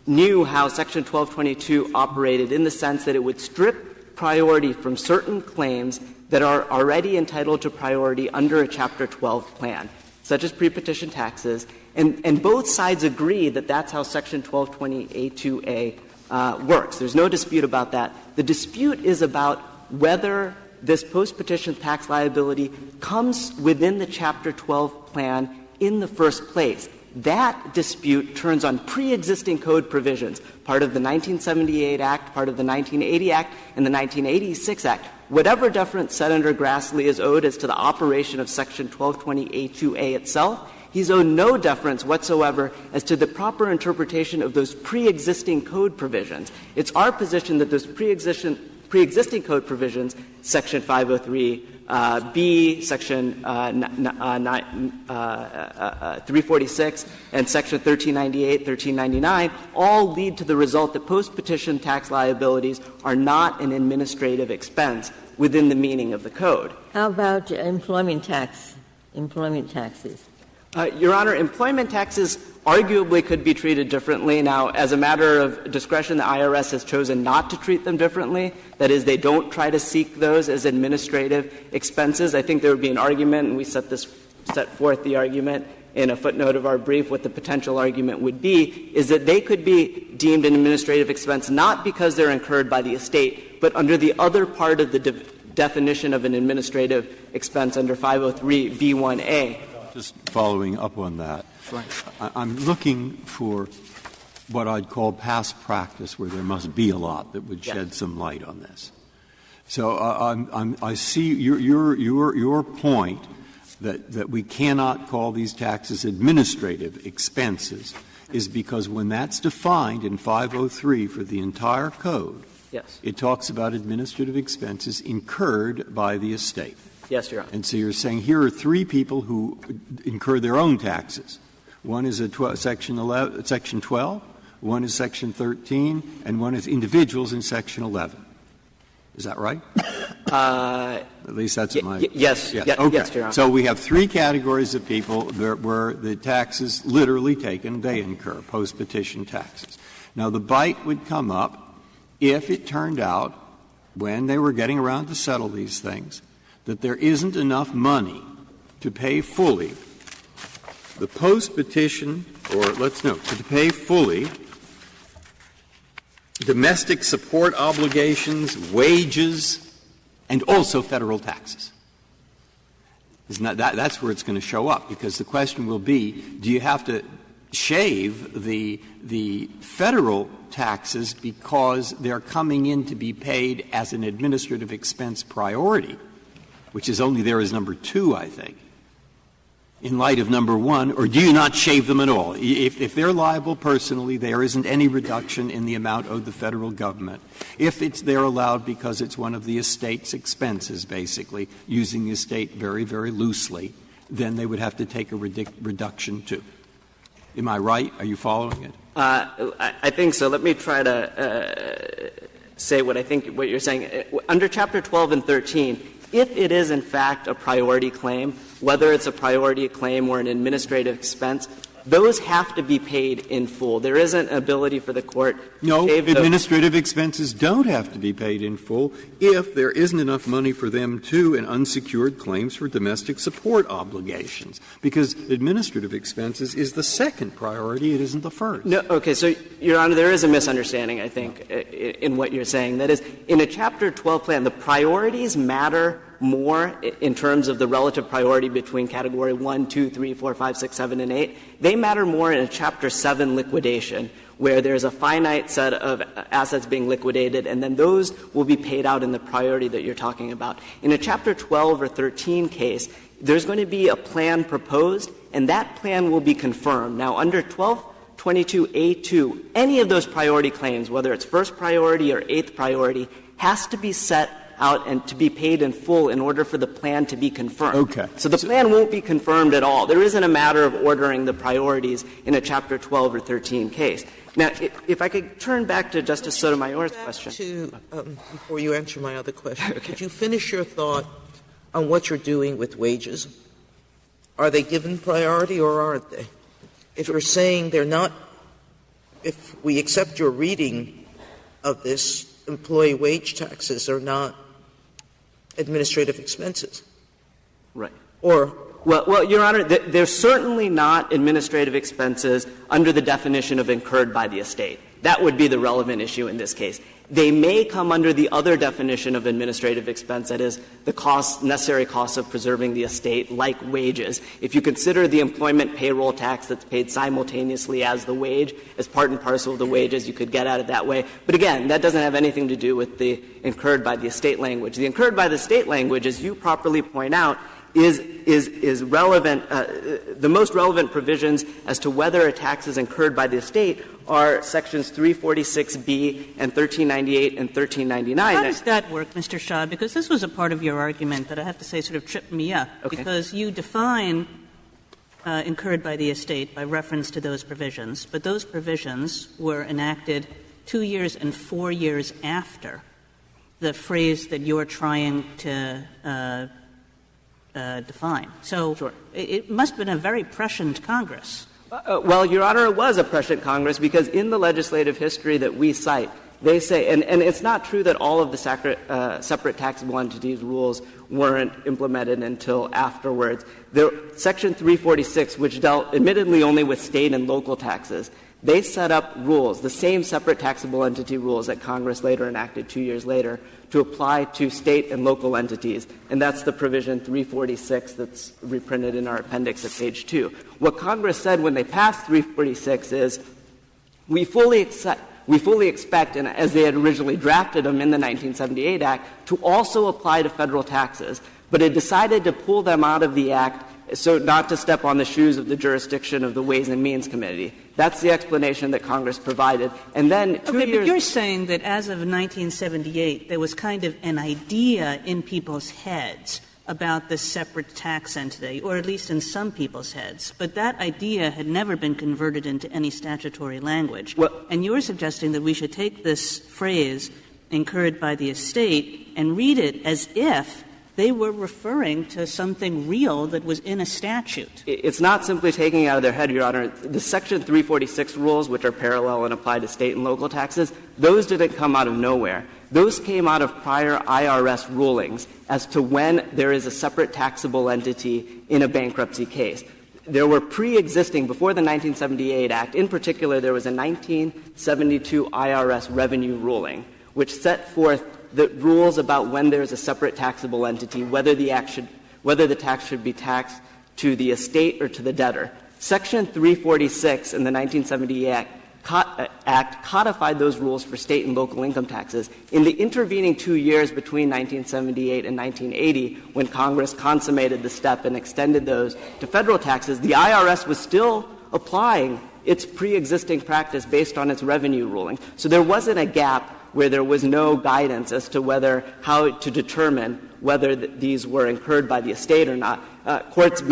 knew how Section 1222 operated in the sense that it would strip priority from certain claims that are already entitled to priority under a Chapter 12 plan, such as pre-petition taxes, and both sides agree that that's how Section 1220A2A works. There's no dispute about that. The dispute is about whether this post-petition tax liability comes within the Chapter 12 plan in the first place. That dispute turns on pre-existing code provisions, part of the 1978 Act, part of the 1980 Act, and the 1986 Act. Whatever deference Senator Grassley is owed as to the operation of Section 1220A2A itself, he's owed no deference whatsoever as to the proper interpretation of those pre-existing code provisions. It's our position that those pre-existing code provisions, Section 503B, Section 346, and Section 1398, 1399, all lead to the result that post-petition tax liabilities are not an administrative expense within the meaning of the code. How about employment taxes? Your Honor, employment taxes arguably could be treated differently. Now, as a matter of discretion, the IRS has chosen not to treat them differently. That is, they don't try to seek those as administrative expenses. I think there would be an argument, and we set forth the argument in a footnote of our brief. What the potential argument would be is that they could be deemed an administrative expense not because they're incurred by the estate, but under the other part of the definition of an administrative expense under 503B1A. Just following up on that, I'm looking for what I'd call past practice where there must be a lot that would shed some light on this. So I see your point that we cannot call these taxes administrative expenses is because when that's defined in 503 for the entire code, it talks about administrative expenses incurred by the estate. Yes, Your Honor. And so you're saying here are 3 people who incur their own taxes. One is Section 12, one is Section 13, and one is individuals in Section 11. Is that right? At least that's my... Yes. Okay. Yes, Your Honor. So we have 3 categories of people where the taxes literally taken, they incur post-petition taxes. Now, the bite would come up if it turned out, when they were getting around to settle these things, that there isn't enough money to pay fully the post-petition, or to pay fully domestic support obligations, wages, and also federal taxes. That's where it's going to show up, because the question will be, do you have to shave the federal taxes because they're coming in to be paid as an administrative expense priority, which is only there as number 2, I think, in light of number 1, or do you not shave them at all? If they're liable personally, there isn't any reduction in the amount owed the federal government. If they're allowed because it's one of the estate's expenses, basically, using the estate very, very loosely, then they would have to take a reduction too. Am I right? Are you following it? I think so. Let me try to say what you're saying. Under Chapter 12 and 13, if it is in fact a priority claim, whether it's a priority claim or an administrative expense, those have to be paid in full. There isn't an ability for the court to save those. Administrative expenses don't have to be paid in full if there isn't enough money for them to in unsecured claims for domestic support obligations, because administrative expenses is the second priority. It isn't the first. No, okay. So, Your Honor, there is a misunderstanding, I think, in what you're saying. That is, in a Chapter 12 plan, the priorities matter more in terms of the relative priority between Category 1, 2, 3, 4, 5, 6, 7, and 8. They matter more in a Chapter 7 liquidation, where there's a finite set of assets being liquidated, and then those will be paid out in the priority that you're talking about. In a Chapter 12 or 13 case, there's going to be a plan proposed, and that plan will be confirmed. Now, under 1222A2, any of those priority claims, whether it's first priority or eighth priority, has to be set out and to be paid in full in order for the plan to be confirmed. Okay. So the plan won't be confirmed at all. There isn't a matter of ordering the priorities in a Chapter 12 or 13 case. Now, if I could turn back to Justice Sotomayor's question. Before you answer my other question, could you finish your thought on what you're doing with wages? Are they given priority or aren't they? If you're saying they're not, if we accept your reading of this, employee wage taxes are not administrative expenses. Right. Or Well, Your Honor, they're certainly not administrative expenses under the definition of incurred by the estate. That would be the relevant issue in this case. They may come under the other definition of administrative expense, that is, the necessary costs of preserving the estate, like wages. If you consider the employment payroll tax that's paid simultaneously as the wage, as part and parcel of the wages, you could get at it that way. But again, that doesn't have anything to do with the incurred by the estate language. The incurred by the estate language, as you properly point out, is relevant. The most relevant provisions as to whether a tax is incurred by the estate are sections 346B and 1398 and 1399. How does that work, Mr. Shah? Because this was a part of your argument that I have to say sort of tripped me up. Okay. Because you define incurred by the estate by reference to those provisions, but those provisions were enacted 2 years and 4 years after the phrase that you're trying to define. So Sure. it must have been a very prescient Congress. Well, Your Honor, it was a prescient Congress because in the legislative history that we cite, they say, and it's not true that all of the separate taxable entities rules weren't implemented until afterwards. Section 346, which dealt admittedly only with state and local taxes, they set up rules, the same separate taxable entity rules that Congress later enacted 2 years later, to apply to state and local entities. And that's the provision 346 that's reprinted in our appendix at page 2. What Congress said when they passed 346 is, we fully expect, and as they had originally drafted them in the 1978 Act, to also apply to federal taxes, but it decided to pull them out of the Act so not to step on the shoes of the jurisdiction of the Ways and Means Committee. That's the explanation that Congress provided. And then 2 years — but you're saying that as of 1978, there was kind of an idea in people's heads about this separate tax entity, or at least in some people's heads, but that idea had never been converted into any statutory language. Well, and you're suggesting that we should take this phrase, incurred by the estate, and read it as if they were referring to something real that was in a statute. It's not simply taking it out of their head, Your Honor. The Section 346 rules, which are parallel and apply to state and local taxes, those didn't come out of nowhere. Those came out of prior IRS rulings as to when there is a separate taxable entity in a bankruptcy case. There were pre-existing, before the 1978 Act, in particular, there was a 1972 IRS revenue ruling, which set forth the rules about when there's a separate taxable entity, whether the tax should be taxed to the estate or to the debtor. Section 346 in the 1978 Act codified those rules for state and local income taxes. In the intervening 2 years between 1978 and 1980, when Congress consummated the step and extended those to federal taxes, the IRS was still applying its pre-existing practice based on its revenue ruling. So there wasn't a gap where there was no guidance as to how to determine whether these were incurred by the estate or not. Courts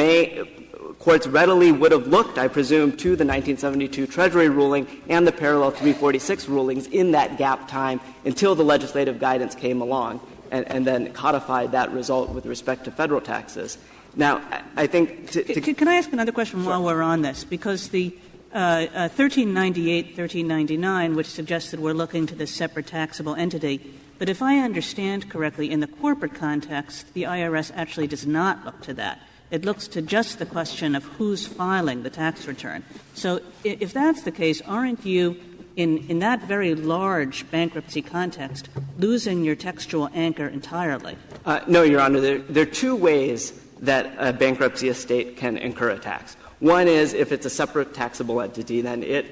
readily would have looked, I presume, to the 1972 Treasury ruling and the parallel 346 rulings in that gap time until the legislative guidance came along and then codified that result with respect to federal taxes. Now, I think Can I ask another question while we're on this? Because the 1398, 1399, which suggests that we're looking to this separate taxable entity. But if I understand correctly, in the corporate context, the IRS actually does not look to that. It looks to just the question of who's filing the tax return. So if that's the case, aren't you, in that very large bankruptcy context, losing your textual anchor entirely? No, Your Honor. There are two ways that a bankruptcy estate can incur a tax. One is if it's a separate taxable entity, then it's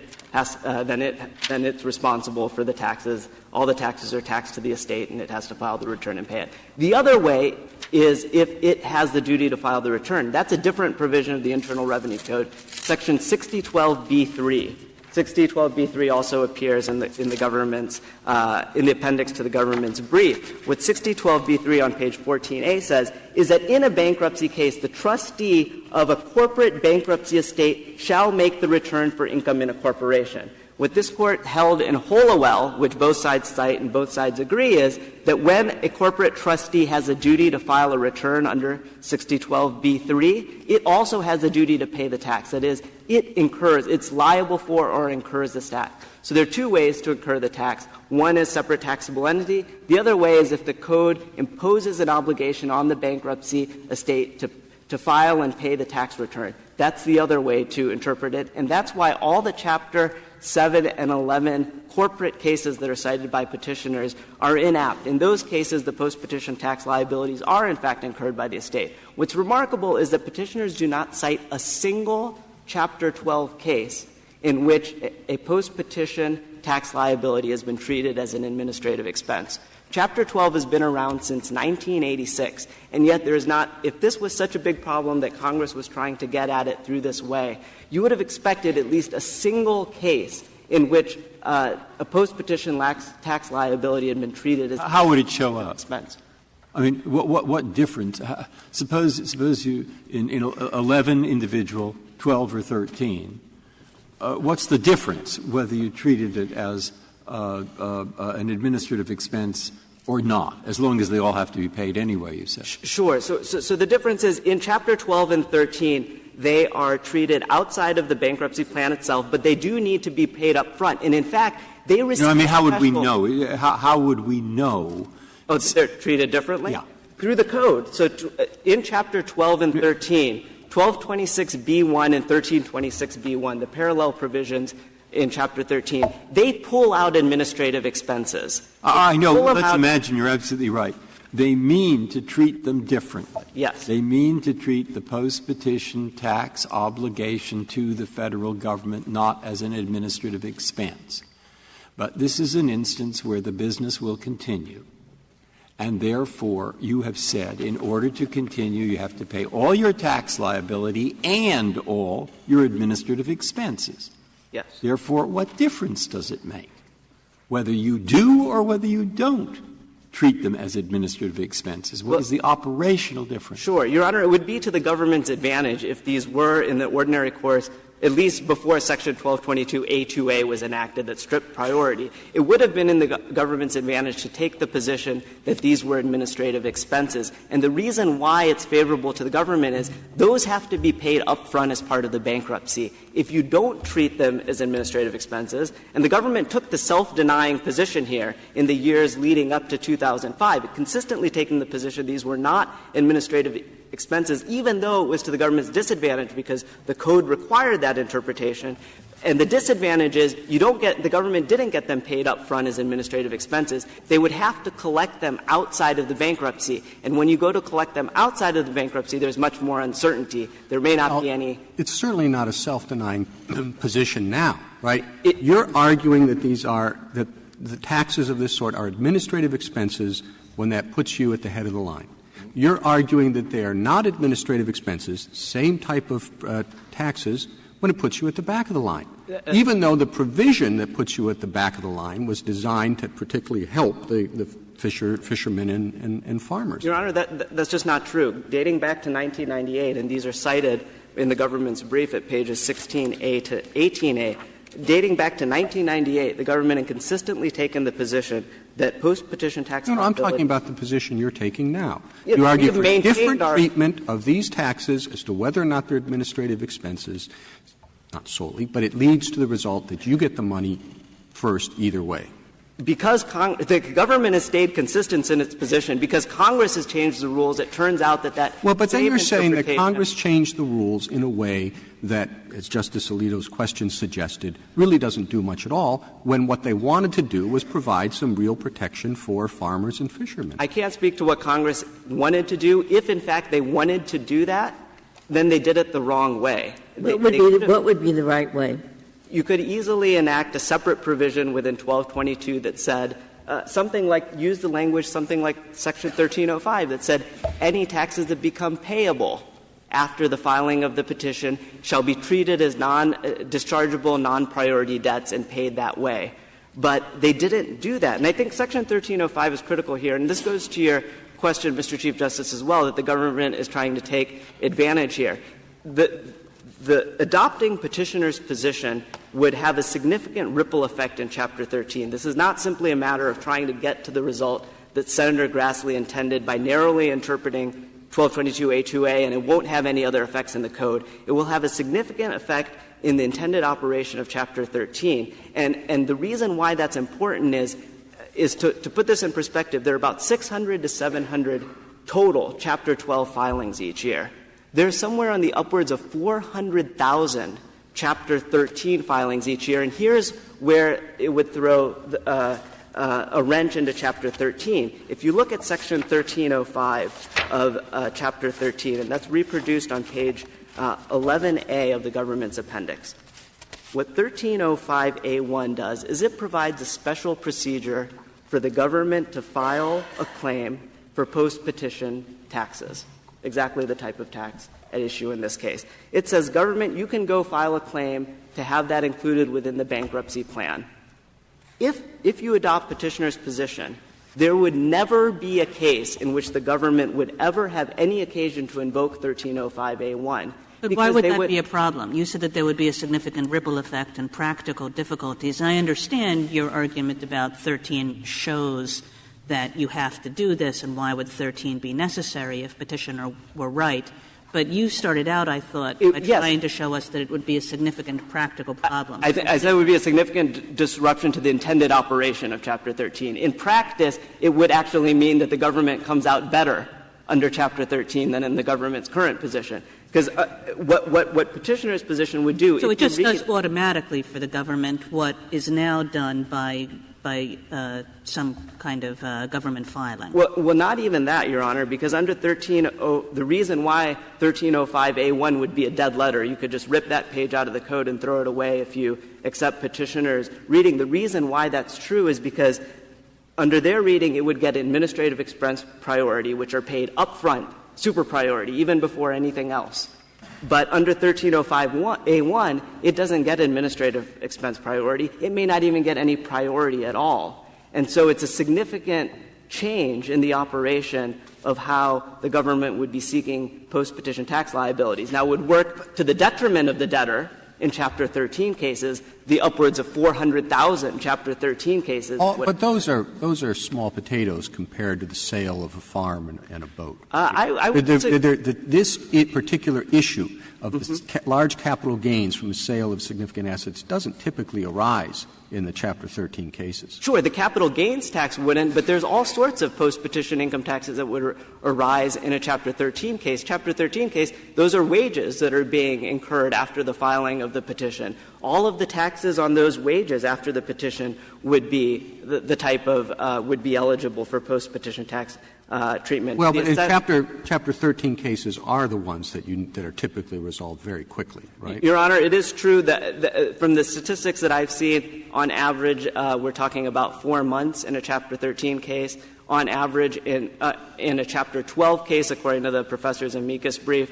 responsible for the taxes. All the taxes are taxed to the estate, and it has to file the return and pay it. The other way is if it has the duty to file the return. That's a different provision of the Internal Revenue Code, Section 6012b3. 6012b3 also appears in the government's in the appendix to the government's brief. What 6012b3 on page 14a says is that in a bankruptcy case, the trustee of a corporate bankruptcy estate shall make the return for income in a corporation. What this Court held in Hollowell, which both sides cite and both sides agree, is that when a corporate trustee has a duty to file a return under 6012b3, it also has a duty to pay the tax. That is, it's liable for or incurs the tax. So there are two ways to incur the tax. One is separate taxable entity. The other way is if the code imposes an obligation on the bankruptcy estate to file and pay the tax return. That's the other way to interpret it. And that's why all the Chapter 7 and 11 corporate cases that are cited by petitioners are inapt. In those cases, the post-petition tax liabilities are, in fact, incurred by the estate. What's remarkable is that petitioners do not cite a single Chapter 12 case in which a post-petition tax liability has been treated as an administrative expense. Chapter 12 has been around since 1986, and yet there is not — if this was such a big problem that Congress was trying to get at it through this way, you would have expected at least a single case in which a post-petition tax liability had been treated as an How would it show up? Expense. I mean, what difference? Suppose you, in 11 individual, 12 or 13, what's the difference whether you treated it as an administrative expense or not, as long as they all have to be paid anyway, you said? Sure. So the difference is in Chapter 12 and 13, they are treated outside of the bankruptcy plan itself, but they do need to be paid up front. And in fact, they receive I mean, how would we know? How would we know? Oh, they're treated differently? Yeah. Through the code. So in Chapter 12 and 13, 1226b1 and 1326b1, the parallel provisions in Chapter 13, they pull out administrative expenses. I know. Let's imagine you're absolutely right. They mean to treat them differently. Yes. They mean to treat the post-petition tax obligation to the Federal Government not as an administrative expense. But this is an instance where the business will continue. And therefore, you have said, in order to continue, you have to pay all your tax liability and all your administrative expenses. Yes. Therefore, what difference does it make, whether you do or whether you don't treat them as administrative expenses? What is the operational difference? Sure. Your Honor, it would be to the government's advantage if these were, in the ordinary course, at least before Section 1222A2A was enacted that stripped priority. It would have been in the government's advantage to take the position that these were administrative expenses. And the reason why it's favorable to the government is those have to be paid up front as part of the bankruptcy. If you don't treat them as administrative expenses, and the government took the self-denying position here in the years leading up to 2005, consistently taking the position these were not administrative expenses, even though it was to the government's disadvantage because the code required that interpretation. And the disadvantage is the government didn't get them paid up front as administrative expenses. They would have to collect them outside of the bankruptcy. And when you go to collect them outside of the bankruptcy, there's much more uncertainty. There may not be any. It's certainly not a self-denying position now, right? You're arguing that that the taxes of this sort are administrative expenses when that puts you at the head of the line. You're arguing that they are not administrative expenses, same type of taxes, when it puts you at the back of the line, even though the provision that puts you at the back of the line was designed to particularly help the fishermen and farmers. Your Honor, that's just not true. Dating back to 1998, and these are cited in the government's brief at pages 16A to 18A, dating back to 1998, the government had consistently taken the position that post-petition tax liability. No, I'm talking about the position you're taking now. You argue for different treatment of these taxes as to whether or not they're administrative expenses, not solely, but it leads to the result that you get the money first either way. Because the government has stayed consistent in its position, because Congress has changed the rules, it turns out that — Well, but then you're saying that Congress changed the rules in a way that, as Justice Alito's question suggested, really doesn't do much at all, when what they wanted to do was provide some real protection for farmers and fishermen. I can't speak to what Congress wanted to do. If, in fact, they wanted to do that, then they did it the wrong way. What would be the right way? You could easily enact a separate provision within 1222 that said something like — use the language something like Section 1305 that said any taxes that become payable after the filing of the petition shall be treated as dischargeable, non-priority debts and paid that way. But they didn't do that. And I think Section 1305 is critical here. And this goes to your question, Mr. Chief Justice, as well, that the government is trying to take advantage here. The adopting petitioner's position would have a significant ripple effect in Chapter 13. This is not simply a matter of trying to get to the result that Senator Grassley intended by narrowly interpreting 1222A2A, and it won't have any other effects in the code. It will have a significant effect in the intended operation of Chapter 13. And the reason why that's important is to put this in perspective, there are about 600 to 700 total Chapter 12 filings each year. There's somewhere on the upwards of 400,000 Chapter 13 filings each year, and here's where it would throw a wrench into Chapter 13. If you look at Section 1305 of Chapter 13, and that's reproduced on page 11A of the government's appendix, what 1305A1 does is it provides a special procedure for the government to file a claim for post-petition taxes, exactly the type of tax at issue in this case. It says, government, you can go file a claim to have that included within the bankruptcy plan. If you adopt petitioner's position, there would never be a case in which the government would ever have any occasion to invoke 1305A1. But why would that be a problem? You said that there would be a significant ripple effect and practical difficulties. I understand your argument about 13 shows that you have to do this, and why would 13 be necessary if petitioner were right. But you started out, I thought, by trying to show us that it would be a significant practical problem. I said it would be a significant disruption to the intended operation of Chapter 13. In practice, it would actually mean that the government comes out better under Chapter 13 than in the government's current position. Because what petitioner's position would do — So it just does automatically for the government what is now done by some kind of government filing. Well, not even that, Your Honor, because under the reason why 1305A1 would be a dead letter, you could just rip that page out of the code and throw it away if you accept petitioner's reading. The reason why that's true is because under their reading, it would get administrative expense priority, which are paid up front, super priority, even before anything else. But under 1305A1, it doesn't get administrative expense priority. It may not even get any priority at all. And so it's a significant change in the operation of how the government would be seeking post-petition tax liabilities. Now, it would work to the detriment of the debtor in Chapter 13 cases, the upwards of 400,000 Chapter 13 cases. But those are small potatoes compared to the sale of a farm and a boat. I would say this particular issue of large capital gains from the sale of significant assets doesn't typically arise in the Chapter 13 cases. Sure, the capital gains tax wouldn't, but there's all sorts of post-petition income taxes that would arise in a Chapter 13 case. Chapter 13 case, those are wages that are being incurred after the filing of the petition. All of the taxes on those wages after the petition would be the type of would be eligible for post-petition tax treatment. Well, but in Chapter 13 cases are the ones that are typically resolved very quickly, right? Your Honor, it is true that from the statistics that I've seen, on average, we're talking about 4 months in a Chapter 13 case. On average, in a Chapter 12 case, according to the professor's amicus brief,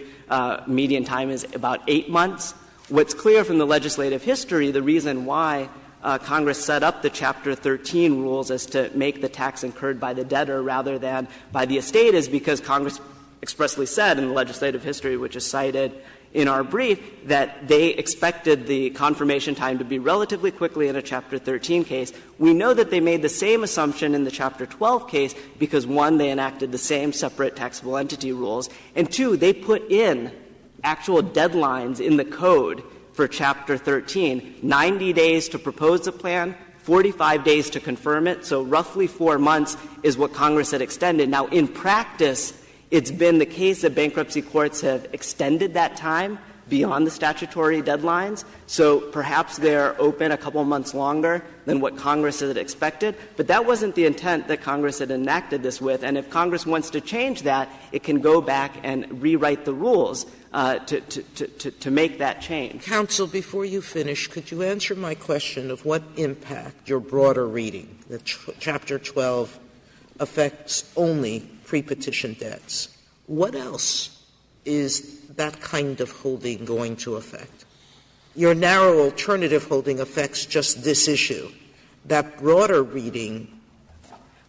median time is about 8 months. What's clear from the legislative history, the reason why Congress set up the Chapter 13 rules as to make the tax incurred by the debtor rather than by the estate is because Congress expressly said in the legislative history, which is cited in our brief, that they expected the confirmation time to be relatively quickly in a Chapter 13 case. We know that they made the same assumption in the Chapter 12 case because, one, they enacted the same separate taxable entity rules, and two, they put in actual deadlines in the code for Chapter 13, 90 days to propose the plan, 45 days to confirm it, so roughly 4 months is what Congress had extended. Now, in practice, it's been the case that bankruptcy courts have extended that time beyond the statutory deadlines, so perhaps they're open a couple months longer than what Congress had expected, but that wasn't the intent that Congress had enacted this with, and if Congress wants to change that, it can go back and rewrite the rules to make that change. Counsel, before you finish, could you answer my question of what impact your broader reading, that Chapter 12 affects only pre-petition debts? What else is that kind of holding going to affect? Your narrow alternative holding affects just this issue. That broader reading,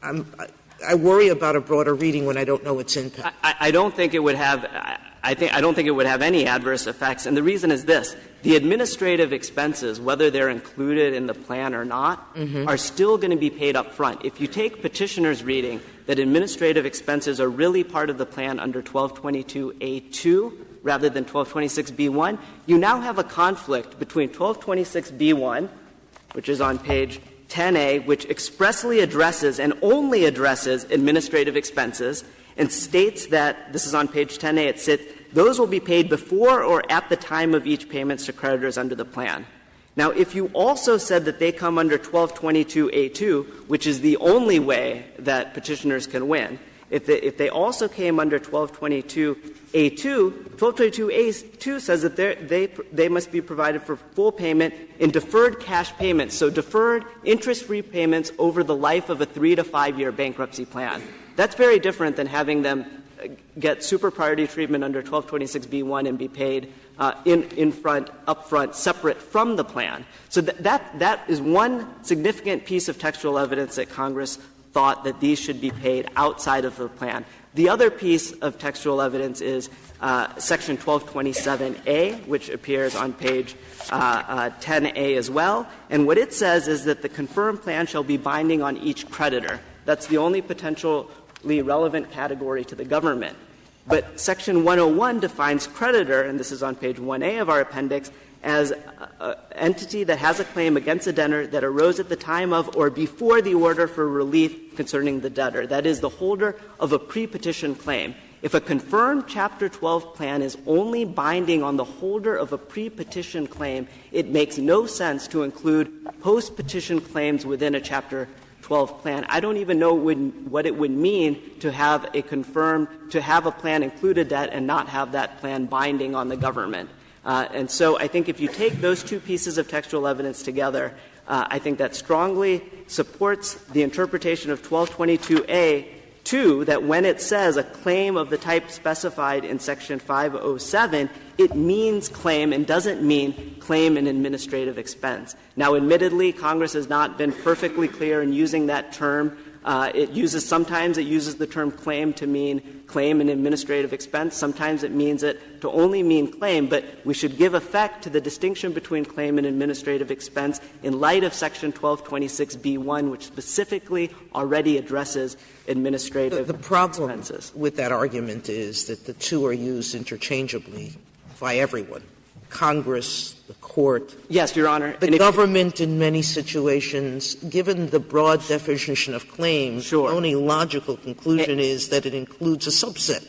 I worry about a broader reading when I don't know its impact. I don't think it would have. I don't think it would have any adverse effects, and the reason is this: the administrative expenses, whether they're included in the plan or not, are still going to be paid up front. If you take petitioner's reading that administrative expenses are really part of the plan under 1222A2 rather than 1226B1, you now have a conflict between 1226B1, which is on page 10A, which expressly addresses and only addresses administrative expenses, and states that, this is on page 10A, it says, those will be paid before or at the time of each payments to creditors under the plan. Now, if you also said that they come under 1222A2, which is the only way that petitioners can win, if they also came under 1222A2, 1222A2 says that they must be provided for full payment in deferred cash payments, so deferred interest-free payments over the life of a 3 to 5 year bankruptcy plan. That's very different than having them get super priority treatment under 1226B1 and be paid upfront, separate from the plan. So that is one significant piece of textual evidence that Congress thought that these should be paid outside of the plan. The other piece of textual evidence is Section 1227A, which appears on page 10A as well. And what it says is that the confirmed plan shall be binding on each creditor. That's the only potentially relevant category to the government. But Section 101 defines creditor, and this is on page 1A of our appendix, as an entity that has a claim against a debtor that arose at the time of or before the order for relief concerning the debtor. That is, the holder of a pre-petition claim. If a confirmed Chapter 12 plan is only binding on the holder of a pre-petition claim, it makes no sense to include post-petition claims within a Chapter 12 plan. I don't even know what it would mean to have a plan include a debt and not have that plan binding on the government. And so I think if you take those two pieces of textual evidence together, I think that strongly supports the interpretation of 1222A2 that when it says a claim of the type specified in Section 507, it means claim and doesn't mean claim an administrative expense. Now, admittedly, Congress has not been perfectly clear in using that term. Sometimes it uses the term claim to mean claim an administrative expense. Sometimes it means it to only mean claim, but we should give effect to the distinction between claim and administrative expense in light of Section 1226B1, which specifically already addresses administrative expenses. The problem with that argument is that the two are used interchangeably by everyone. Congress, the court. Yes, Your Honor. The government in many situations, given the broad definition of claims, the only logical conclusion is that it includes a subset,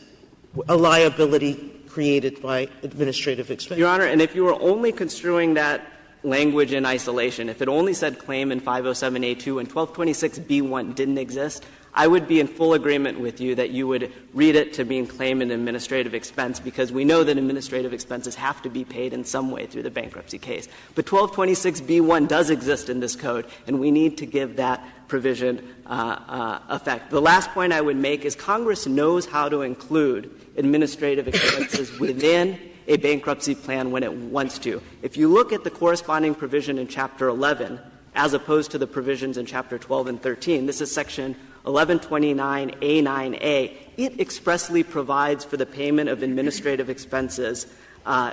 a liability created by administrative expense. Your Honor, and if you were only construing that language in isolation, if it only said claim in 507A2 and 1226B1 didn't exist, I would be in full agreement with you that you would read it to mean claim an administrative expense, because we know that administrative expenses have to be paid in some way through the bankruptcy case. But 1226B1 does exist in this code, and we need to give that provision effect. The last point I would make is Congress knows how to include administrative expenses within a bankruptcy plan when it wants to. If you look at the corresponding provision in Chapter 11, as opposed to the provisions in Chapter 12 and 13, this is Section 1129A9A, it expressly provides for the payment of administrative expenses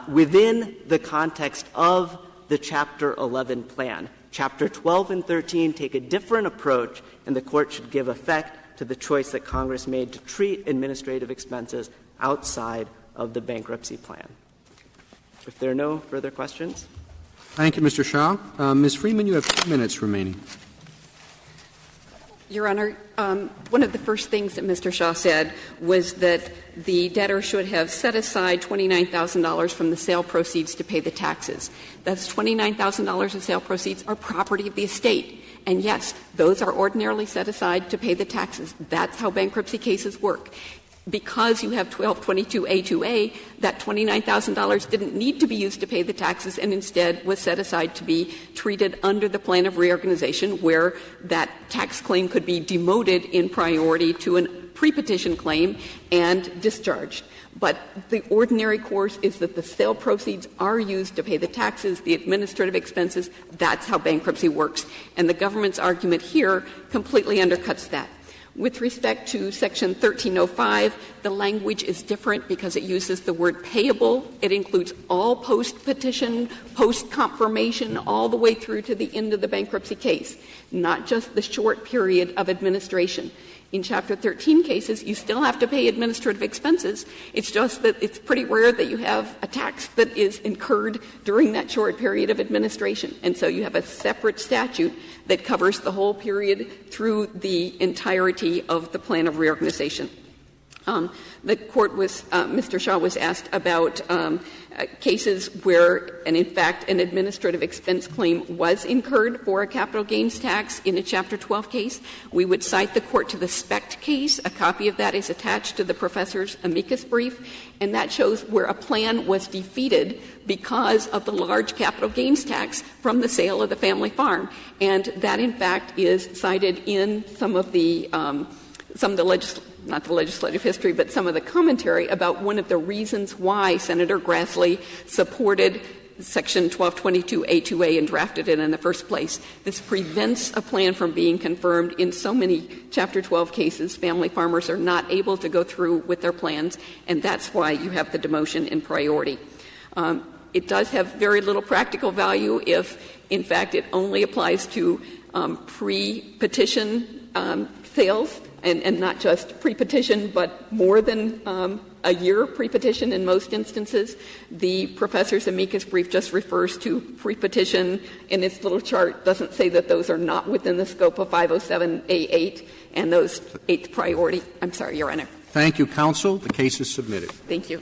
within the context of the Chapter 11 plan. Chapter 12 and 13 take a different approach, and the Court should give effect to the choice that Congress made to treat administrative expenses outside of the bankruptcy plan. If there are no further questions. Thank you, Mr. Shah. Ms. Freeman, you have 2 minutes remaining. Your Honor, one of the first things that Mr. Shah said was that the debtor should have set aside $29,000 from the sale proceeds to pay the taxes. That's $29,000 of sale proceeds are property of the estate. And yes, those are ordinarily set aside to pay the taxes. That's how bankruptcy cases work. Because you have 1222A2A, that $29,000 didn't need to be used to pay the taxes and instead was set aside to be treated under the plan of reorganization, where that tax claim could be demoted in priority to a pre-petition claim and discharged. But the ordinary course is that the sale proceeds are used to pay the taxes, the administrative expenses. That's how bankruptcy works. And the government's argument here completely undercuts that. With respect to Section 1305, the language is different because it uses the word payable. It includes all post-petition, post-confirmation, all the way through to the end of the bankruptcy case, not just the short period of administration. In Chapter 13 cases, you still have to pay administrative expenses. It's just that it's pretty rare that you have a tax that is incurred during that short period of administration. And so you have a separate statute that covers the whole period through the entirety of the plan of reorganization. The Court was Mr. Shaw was asked about cases where, and in fact, an administrative expense claim was incurred for a capital gains tax in a Chapter 12 case. We would cite the Court to the SPECT case. A copy of that is attached to the professor's amicus brief, and that shows where a plan was defeated because of the large capital gains tax from the sale of the family farm. And that, in fact, is cited in some of the not the legislative history, but some of the commentary about one of the reasons why Senator Grassley supported Section 1222A2A and drafted it in the first place. This prevents a plan from being confirmed. In so many Chapter 12 cases, family farmers are not able to go through with their plans, and that's why you have the demotion in priority. It does have very little practical value if, in fact, it only applies to pre-petition sales, and not just pre-petition, but more than a year pre-petition in most instances. The professor's amicus brief just refers to pre-petition in its little chart, doesn't say that those are not within the scope of 507A8 and those eighth priority. I'm sorry, Your Honor. Thank you, counsel. The case is submitted. Thank you.